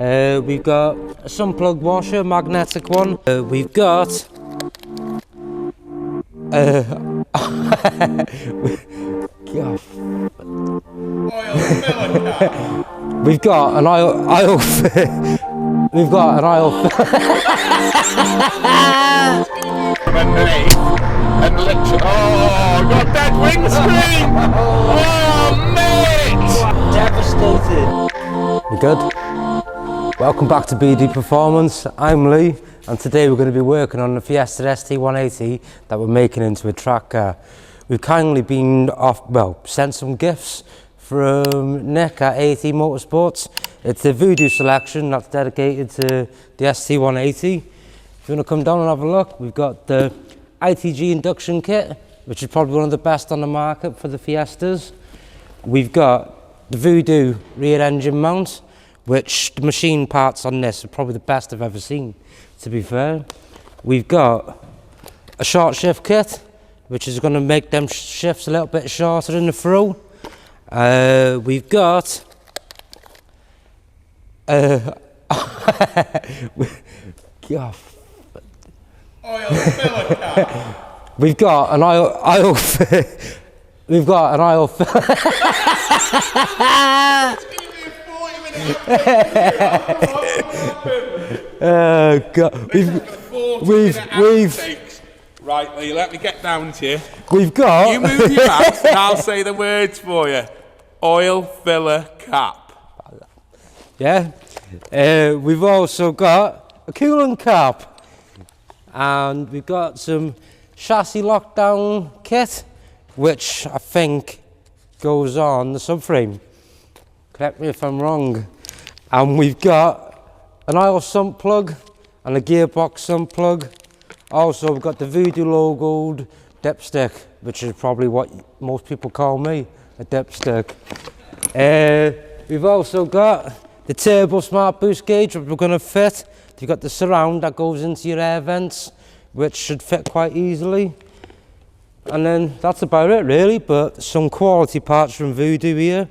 We've got a sun plug washer, magnetic one. We've got we've got an aisle we've got an aisle and literally, oh, got dead windscreen! Oh, mate! Devastated. You good? Welcome back to BD Performance. I'm Lee, and today we're going to be working on the Fiesta ST180 that we're making into a track car. We've kindly been sent some gifts from Nick at 𝗙𝗵𝗲𝗀𝗀 Motorsports. It's the Voodoo selection that's dedicated to the ST180. If you want to come down and have a look, we've got the ITG induction kit, which is probably one of the best on the market for the Fiestas. We've got the Voodoo rear engine mount, which the machine parts on this are probably the best I've ever seen, to be fair. We've got a short shift kit, which is going to make them shifts a little bit shorter in the throw. We've got we've got an aisle we've got an aisle Right, Lee, let me get down to you. We've got... You move your mouth and I'll say the words for you. Oil filler cap. Yeah. We've also got a coolant cap. And we've got some chassis lockdown kit, which I think goes on the subframe. Correct me if I'm wrong. And we've got an oil sump plug and a gearbox sump plug. Also, we've got the Voodoo logoed dipstick, which is probably what most people call me, a dipstick. We've also got the turbo smart boost gauge, which we're going to fit. You've got the surround that goes into your air vents, which should fit quite easily. And then that's about it really, but some quality parts from Voodoo here.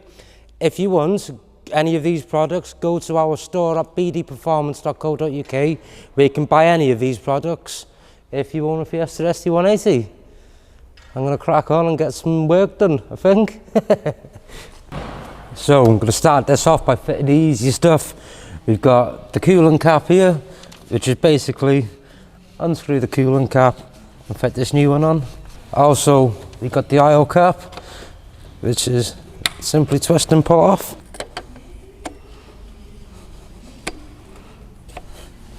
If you want any of these products, go to our store at bdperformance.co.uk, where you can buy any of these products if you own a Fiesta ST180. I'm going to crack on and get some work done, I think. So I'm going to start this off by fitting the easy stuff. We've got the coolant cap here, which is basically unscrew the coolant cap and fit this new one on. Also, we've got the oil cap, which is simply twist and pull off.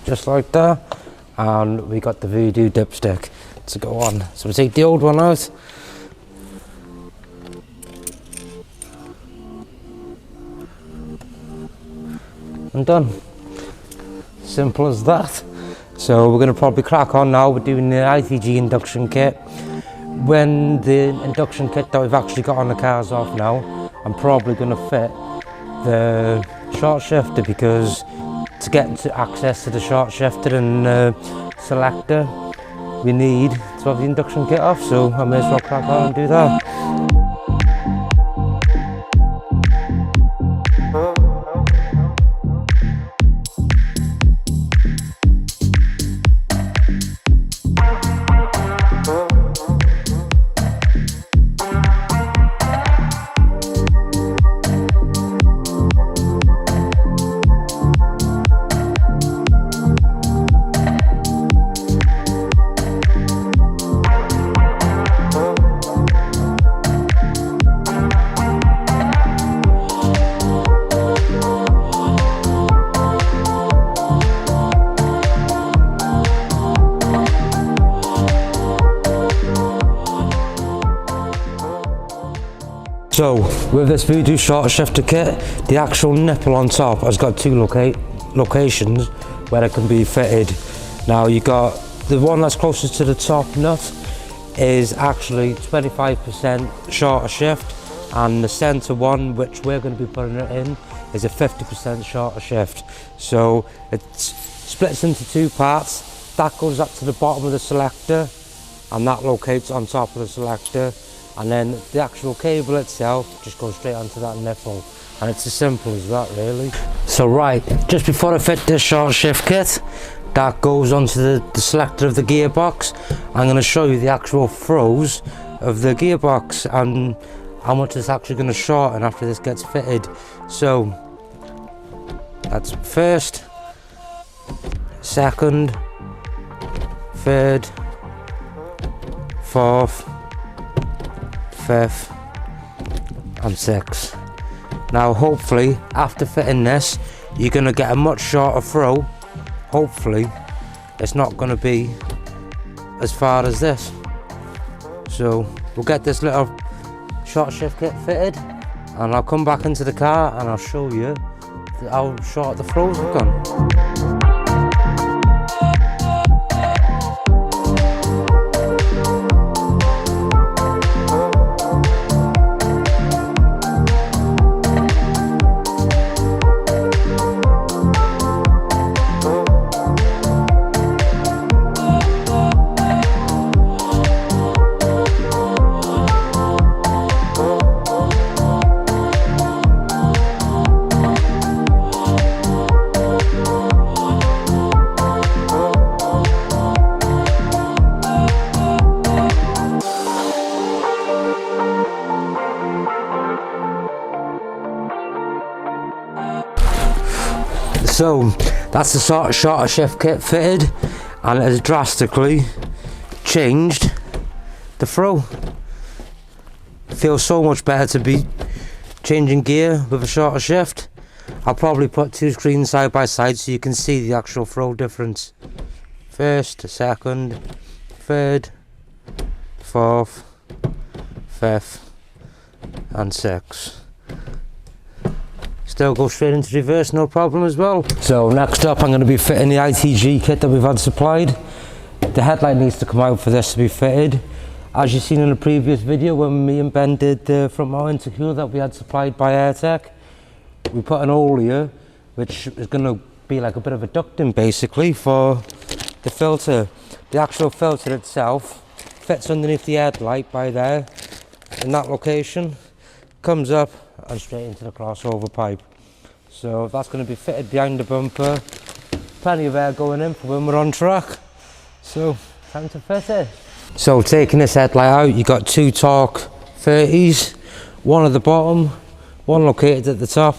Just like that. And we got the Voodoo dipstick to go on. So we take the old one out. And done. Simple as that. So we're going to probably crack on now. We're doing the ITG induction kit. When the induction kit that we've actually got on the car's off now, I'm probably going to fit the short shifter, because to get access to the short shifter and selector, we need to have the induction kit off, so I may as well crack on and do that. So with this Voodoo short shifter kit, the actual nipple on top has got two locations where it can be fitted. Now you got the one that's closest to the top nut is actually 25% shorter shift, and the center one, which we're going to be putting it in, is a 50% shorter shift. So it splits into two parts. That goes up to the bottom of the selector, and that locates on top of the selector. And then the actual cable itself just goes straight onto that nipple. and it's as simple as that really. So right, just before I fit this short shift kit that goes onto the selector of the gearbox, I'm going to show you the actual throws of the gearbox and how much it's actually going to shorten after this gets fitted. So that's first, second, third, fourth, fifth and sixth. Now hopefully after fitting this you're going to get a much shorter throw. Hopefully it's not going to be as far as this. So we'll get this little short shift kit fitted and I'll come back into the car and I'll show you how short the throws have gone. So that's the sort of shorter shift kit fitted and it has drastically changed the throw. It feels so much better to be changing gear with a shorter shift. I'll probably put two screens side by side so you can see the actual throw difference. First, second, third, fourth, fifth and sixth. Still go straight into reverse, no problem as well. So next up I'm going to be fitting the ITG kit that we've had supplied. The headlight needs to come out for this to be fitted. As you've seen in the previous video when me and Ben did the front mount intercooler that we had supplied by AirTech, we put an hole here which is going to be like a bit of a ducting basically for the filter. The actual filter itself fits underneath the headlight by there in that location, comes up and straight into the crossover pipe. So that's going to be fitted behind the bumper. Plenty of air going in for when we're on track. So time to fit it. So taking this headlight out, you got two torque 30s, one at the bottom, one located at the top,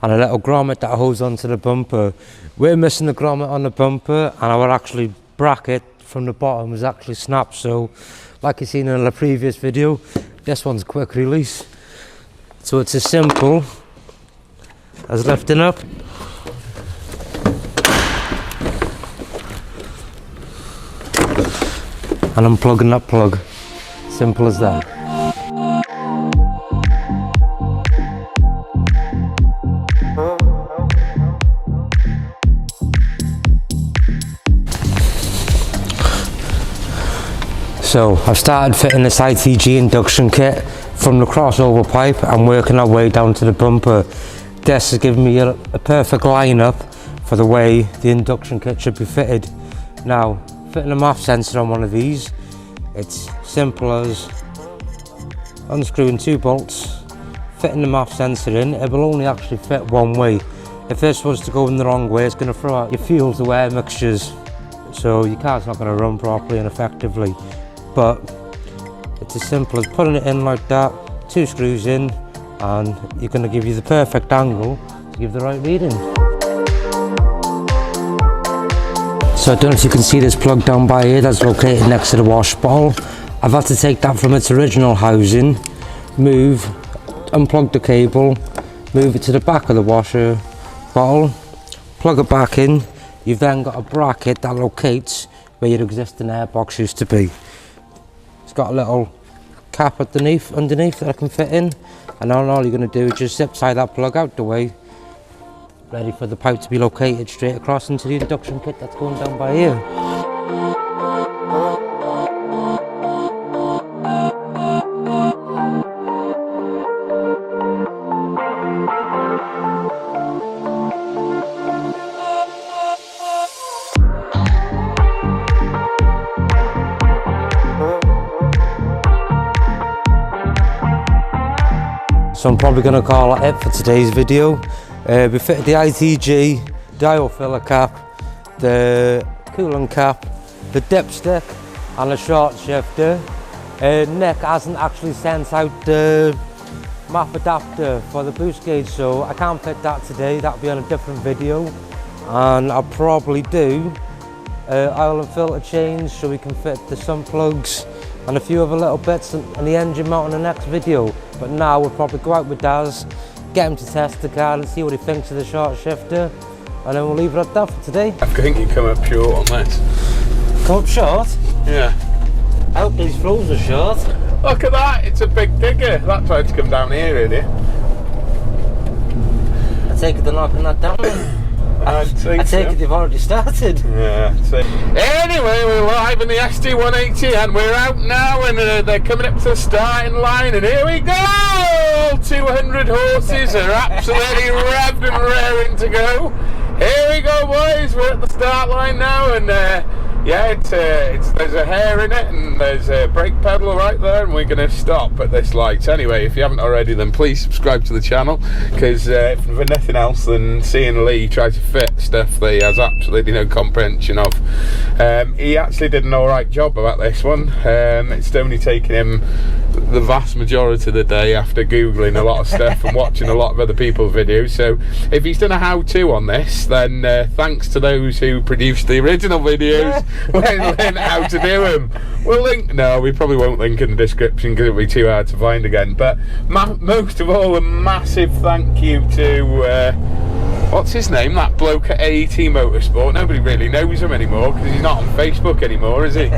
and a little grommet that holds onto the bumper. We're missing the grommet on the bumper, and our actually bracket from the bottom was actually snapped. So like you've seen in the previous video, this one's quick release. So it's as simple as lifting up and unplugging that plug. Simple as that. So I've started fitting this ITG induction kit from the crossover pipe and working our way down to the bumper. This has given me a perfect lineup for the way the induction kit should be fitted. Now, fitting a MAF sensor on one of these, it's simple as unscrewing two bolts, fitting the MAF sensor in. It will only actually fit one way. If this was to go in the wrong way, it's going to throw out your fuel to air mixtures, so your car's not going to run properly and effectively. But it's as simple as putting it in like that, two screws in, and you're going to give you the perfect angle to give the right reading. So I don't know if you can see this plug down by here that's located next to the wash bottle. I've had to take that from its original housing, unplug the cable, move it to the back of the washer bottle, plug it back in. You've then got a bracket that locates where your existing airbox used to be. It's got a little cap underneath that I can fit in, and all you're going to do is just zip tie that plug out the way, ready for the pipe to be located straight across into the induction kit that's going down by here. so I'm probably going to call it for today's video. We fitted the ITG dial filler cap, the cooling cap, the dipstick and a short shifter. Nick hasn't actually sent out the map adapter for the boost gauge, so I can't fit that today. That'll be on a different video, and I'll probably do oil and filter change so we can fit the sump plugs and a few other little bits and the engine mount in the next video. But now we'll probably go out with Daz, get him to test the car and see what he thinks of the short shifter, and then we'll leave it at that for today. I think you come up short on this. Come up short? Yeah. I hope these flows are short. Look at that, it's a big digger. That tried to come down here, really. I take it they're knocking that down. I take it they've already started. Yeah. Anyway, we're live in the ST180 and we're out now, and they're coming up to the starting line, and here we go! 200 horses are absolutely revved and raring to go. Here we go, boys. We're at the start line now, and yeah, there's a hair in it, and there's a brake pedal right there, and we're going to stop at this light. Anyway, if you haven't already, then please subscribe to the channel, because for nothing else than seeing Lee try to fit stuff that he has absolutely no comprehension of. He actually did an alright job about this one. It's only taken him the vast majority of the day after googling a lot of stuff and watching a lot of other people's videos. So if he's done a how-to on this, then thanks to those who produced the original videos when how to do them. We'll link, no, we probably won't link in the description because it'll be too hard to find again. But most of all, a massive thank you to what's his name, that bloke at 𝗏𝗏 Motorsport. Nobody really knows him anymore because he's not on Facebook anymore, is he?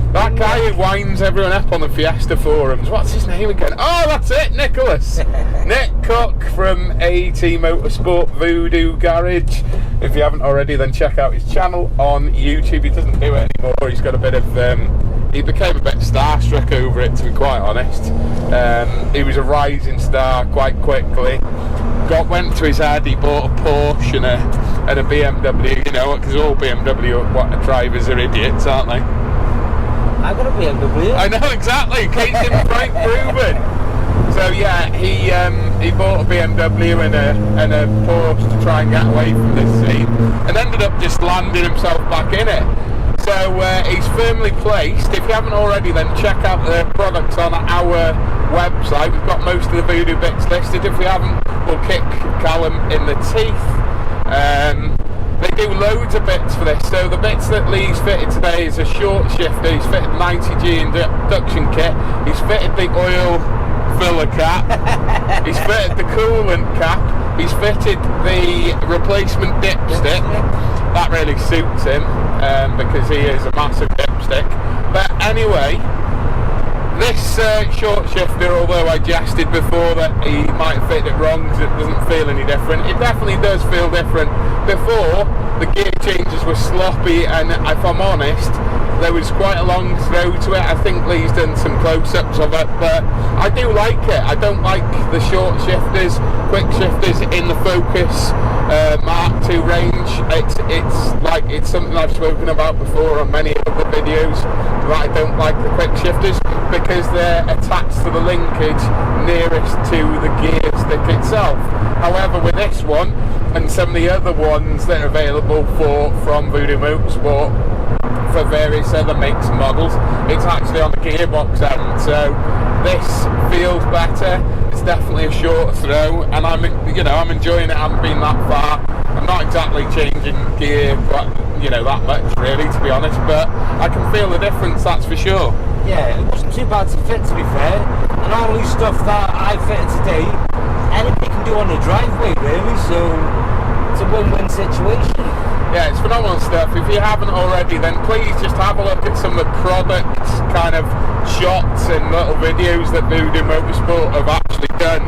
That guy who winds everyone up on the Fiesta forums. What's his name again? Oh, that's it, Nicholas. Nick Cook from 𝗏𝗏 Motorsport Voodoo Garage. If you haven't already, then check out his channel on YouTube. He doesn't do it anymore. He's got a bit of he became a bit starstruck over it, to be quite honest. He was a rising star quite quickly. Went to his head, he bought a Porsche and a BMW, you know, because all BMW drivers are idiots, aren't they? I got a BMW. I know, exactly. Case in point proven. So yeah, he bought a BMW and a Porsche to try and get away from this scene, and ended up just landing himself back in it. So he's firmly placed. If you haven't already, then check out the products on our website. We've got most of the Voodoo bits listed. If we haven't, we'll kick Callum in the teeth. They do loads of bits for this. So the bits that Lee's fitted today is a short shifter. He's fitted 90G induction kit. He's fitted the oil filler cap. He's fitted the coolant cap. He's fitted the replacement dipstick. That really suits him because he is a massive dipstick. But anyway, this short shifter, although I jested before that he might have fitted it wrong because it doesn't feel any different, it definitely does feel different. Before, the gear changes were sloppy, and if I'm honest, there was quite a long throw to it. I think Lee's done some close-ups of it, but I do like it. I don't like the short shifters, quick shifters in the Focus Mark II range. It's something I've spoken about before on many other videos, that I don't like the quick shifters because they're attached to the linkage nearest to the gear stick itself. However, with this one and some of the other ones that are available from Voodoo Motorsport for various other makes and models, it's actually on the gearbox end, so this feels better. It's definitely a short throw, and I'm enjoying it. I haven't been that far. I'm not exactly changing gear, but that much really, to be honest, but I can feel the difference, that's for sure. Yeah, it wasn't too bad to fit, to be fair, and all these stuff that I fitted today, anybody can do on the driveway really, so it's a win-win situation. Yeah, it's phenomenal stuff. If you haven't already, then please just have a look at some of the product kind of shots and little videos that Voodoo Motorsport have actually done.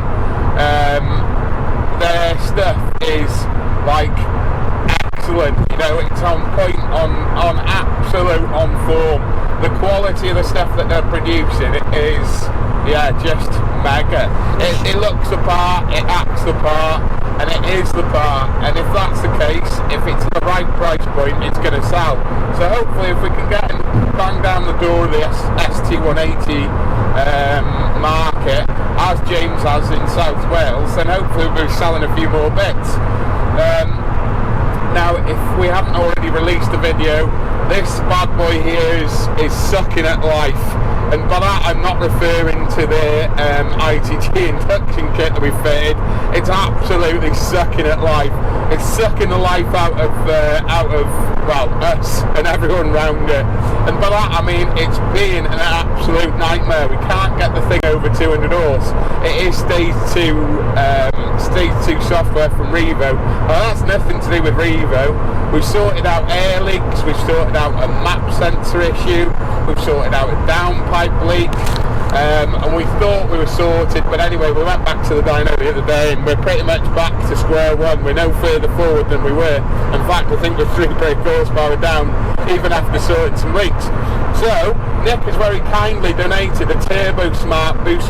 Their stuff is like excellent, it's on point, on absolute on form. The quality of the stuff that they're producing is just mega. It looks the part, it acts the part. and it is the part, and if that's the case, if it's the right price point, it's going to sell. So hopefully if we can get and bang down the door of the ST180 market, as James has in South Wales, then hopefully we'll be selling a few more bits. Now, if we haven't already released a video, this bad boy here is sucking at life, and by that I'm not referring to the 𝗏𝗏𝗃 induction kit that we fitted. It's absolutely sucking at life. It's sucking the life out of well, us and everyone round it. And by that I mean it's being an absolute nightmare. We can't get the thing over 200 horse. It is stage 2 software from 𝗵𝗵𝗏. That's nothing to do with 𝗵𝗵𝗏. We've sorted out air leaks, we've sorted out a map sensor issue, we've sorted out a downpipe leak, and we thought we were sorted, but anyway, we went back to the dyno the other day and we're pretty much back to square one. We're no further forward than we were. In fact, I think we're 3 brake horsepower down, even after sorting some leaks. So, Nick has very kindly donated a turbo smart boost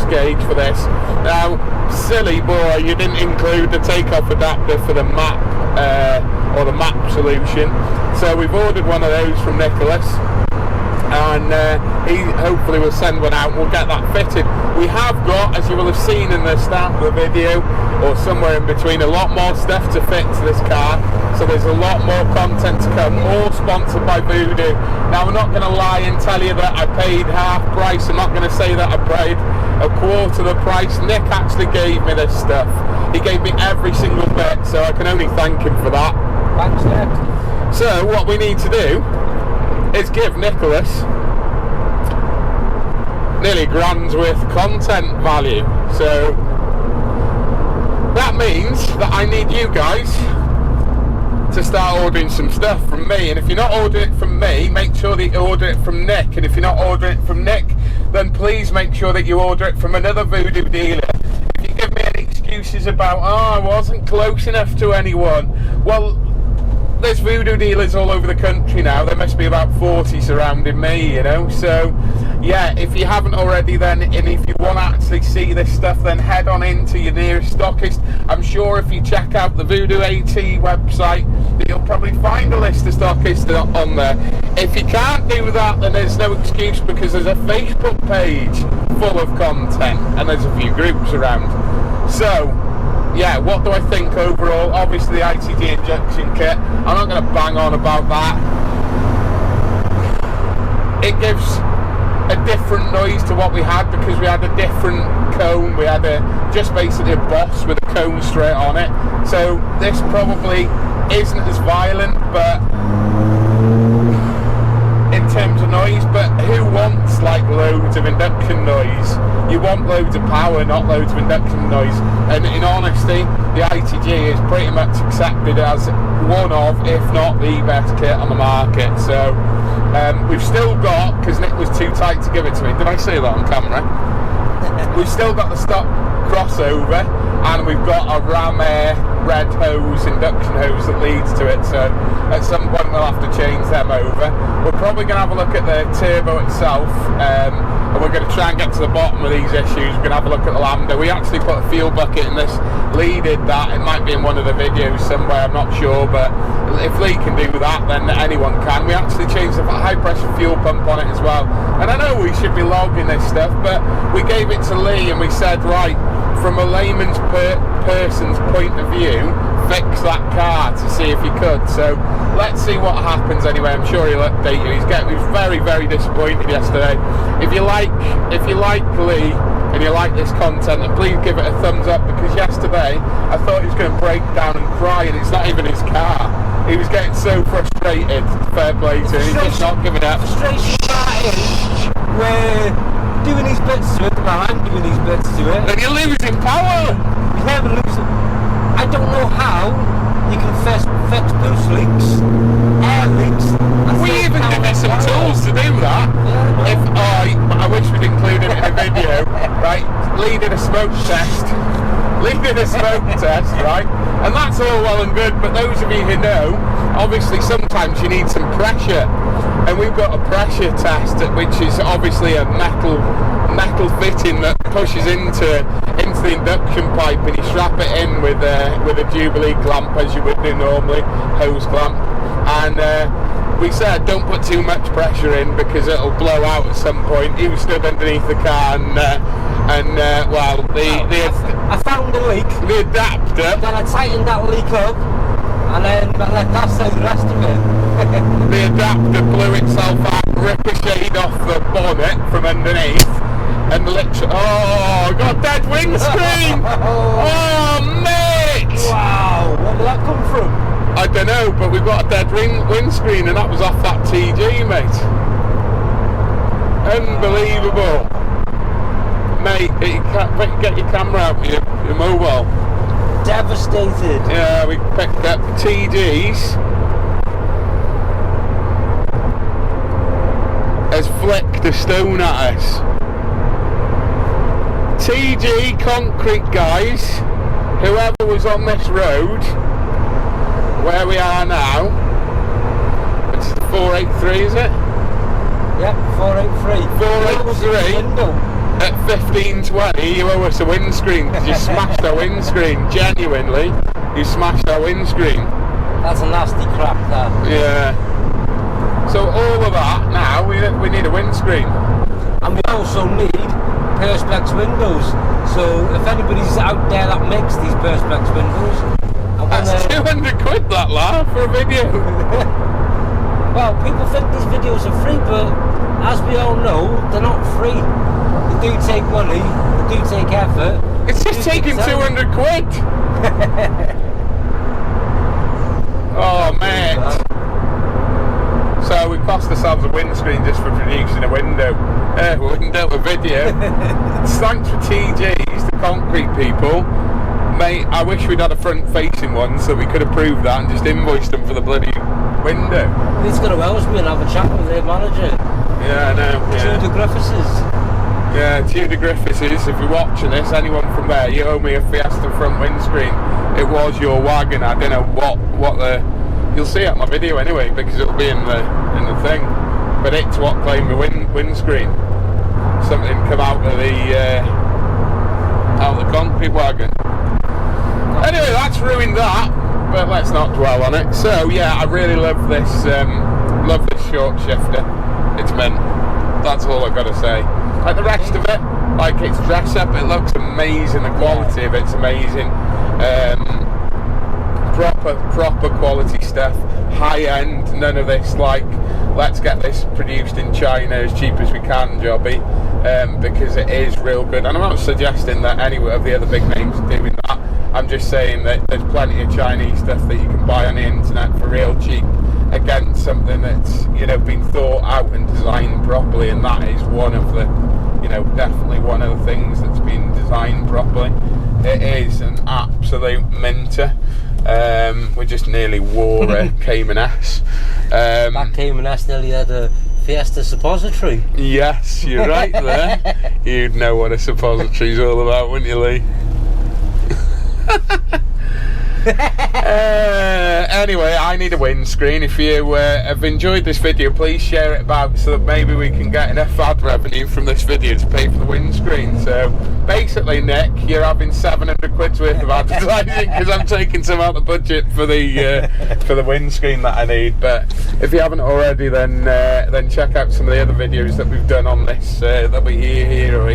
gauge for this. Now, silly boy, you didn't include the takeoff adapter for the map, or the map solution. So we've ordered one of those from Nicholas, and he hopefully will send one out and we'll get that fitted. We have got, as you will have seen in the start of the video, or somewhere in between, a lot more stuff to fit to this car. So there's a lot more content to come, all sponsored by Voodoo. Now I'm not going to lie and tell you that I paid half price. I'm not going to say that I paid a quarter the price. Nick actually gave me this stuff. He gave me every single bit, so I can only thank him for that. Thanks, Nick. So what we need to do is give Nicholas nearly £1,000 worth of content value. So that means that I need you guys to start ordering some stuff from me. And if you're not ordering it from me, make sure that you order it from Nick. And if you're not ordering it from Nick, then please make sure that you order it from another Voodoo dealer. If you give me any excuses about, oh, I wasn't close enough to anyone, well, there's Voodoo dealers all over the country now. There must be about 40 surrounding me, you know. So yeah, if you haven't already, then, and if you want to actually see this stuff, then head on into your nearest stockist. I'm sure if you check out the Voodoo AT website, that you'll probably find a list of stockists on there. If you can't do that, then there's no excuse, because there's a Facebook page full of content and there's a few groups around. So yeah, what do I think overall? Obviously the ITD injection kit, I'm not going to bang on about that. It gives a different noise to what we had, because we had a different cone. We had just basically a boss with a cone straight on it. So this probably isn't as violent, but in terms of noise, but who wants like loads of induction noise? You want loads of power, not loads of induction noise. And in honesty, the ITG is pretty much accepted as one of, if not the best kit on the market. So we've still got, because Nick was too tight to give it to me, did I say that on camera? We've still got the stock crossover, and we've got a Ram Air red hose, induction hose that leads to it, so at some point we'll have to change them over. We're probably going to have a look at the turbo itself, and we're going to try and get to the bottom of these issues. We're going to have a look at the lambda. We actually put a fuel bucket in this. Lee did that. It might be in one of the videos somewhere, I'm not sure, but if Lee can do that, then anyone can. We actually changed the high pressure fuel pump on it as well, and I know we should be logging this stuff, but we gave it to Lee and we said, right, from a layman's person's point of view, fix that car to see if he could. So let's see what happens anyway. I'm sure he'll update you. He was very, very disappointed yesterday. If you like Lee and you like this content, then please give it a thumbs up, because yesterday I thought he was going to break down and cry, and it's not even his car. He was getting so frustrated. Fair play to him. He's just not giving up. Frustration started, we're doing these bits to it, well, I'm doing these bits to it. Then you're losing power. You never lose it. I don't know how you can fix boost leaks, air leaks. We even give you some tools to do that. Yeah. I wish we'd included it in a video. Right, Lee did a smoke test. Right? And that's all well and good, but those of you who know, obviously sometimes you need some pressure. And we've got a pressure test, which is obviously a metal fitting that pushes into the induction pipe and you strap it in with a Jubilee clamp, as you would do normally, hose clamp. And we said don't put too much pressure in because it'll blow out at some point. He was stood underneath the car well, I found the leak. The adapter. Then I tightened that leak up, and then I let that say the rest of it. The adapter blew itself out, ricocheted off the bonnet from underneath, and literally, oh, got a dead windscreen! Oh, mate! Wow, where did that come from? I don't know, but we've got a dead windscreen, and that was off that TG, mate. Unbelievable. Mate, you can't get your camera out, your mobile. Devastated. Yeah, we picked up TGs. Has flicked a stone at us. TG concrete guys, whoever was on this road, where we are now, it's 483, is it? Yep, 483. 483. At 15:20, you owe us a windscreen because you smashed our windscreen. Genuinely, you smashed our windscreen. That's a nasty crack, that. Yeah. So all of that now, we need a windscreen. And we also need Perspex windows. So if anybody's out there that makes these Perspex windows, that's 200 quid that laugh for a video. Well, people think these videos are free, but as we all know, they're not free. They do take money, they do take effort. It's just taking 200 quid. Oh, mate. So we cost ourselves a windscreen just for producing a window. A video. Thanks for TGs, the concrete people. Mate, I wish we'd had a front-facing one so we could have proved that and just invoiced them for the bloody window. He's going to Ellsbury and have a chat with their manager. Yeah, I know. Yeah. 𝗪𝗏𝗪𝗏𝗧. Yeah, 𝗪𝗏𝗪𝗏𝗧, if you're watching this, anyone from there, you owe me a Fiesta front windscreen. It was your wagon. I don't know what the... You'll see it on my video anyway, because it'll be in the thing. But it's what claimed the windscreen. Something come out of the concrete wagon. Anyway, that's ruined that, but let's not dwell on it. So yeah, I really love this short shifter. It's mint. That's all I've got to say. Like the rest of it, like its dress up, it looks amazing. The quality of it's amazing. Proper quality stuff. High end. None of this like, let's get this produced in China as cheap as we can, jobby. Because it is real good. And I'm not suggesting that any of the other big names are doing that. I'm just saying that there's plenty of Chinese stuff that you can buy on the internet for real cheap against something that's, you know, been thought out and designed properly, and that is one of the, you know, definitely one of the things that's been designed properly. It is an absolute minter. We just nearly wore a 𝗙𝗵𝗏𝗧. That 𝗙𝗵𝗏𝗧 nearly had a Fiesta suppository. Yes, you're right there. You'd know what a suppository's all about, wouldn't you, Lee? Anyway, I need a windscreen. If you have enjoyed this video, please share it about so that maybe we can get enough ad revenue from this video to pay for the windscreen. So basically, Nick, you're having 700 quid's worth of advertising because I'm taking some out of the budget for the windscreen that I need. But if you haven't already, then check out some of the other videos that we've done on this. That we here.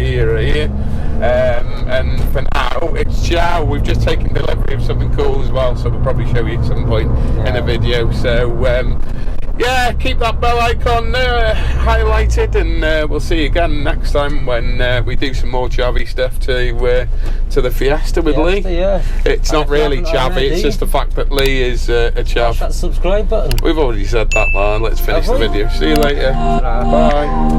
And for now, it's ciao. We've just taken delivery of something cool as well, so we'll probably show you at some point in a video. So yeah, keep that bell icon highlighted, and we'll see you again next time when we do some more chavvy stuff to the Fiesta with Lee. Yeah. It's not really chavvy, it's just the fact that Lee is a chav. That subscribe button. We've already said that, man. Let's finish the video. See you later. Bye.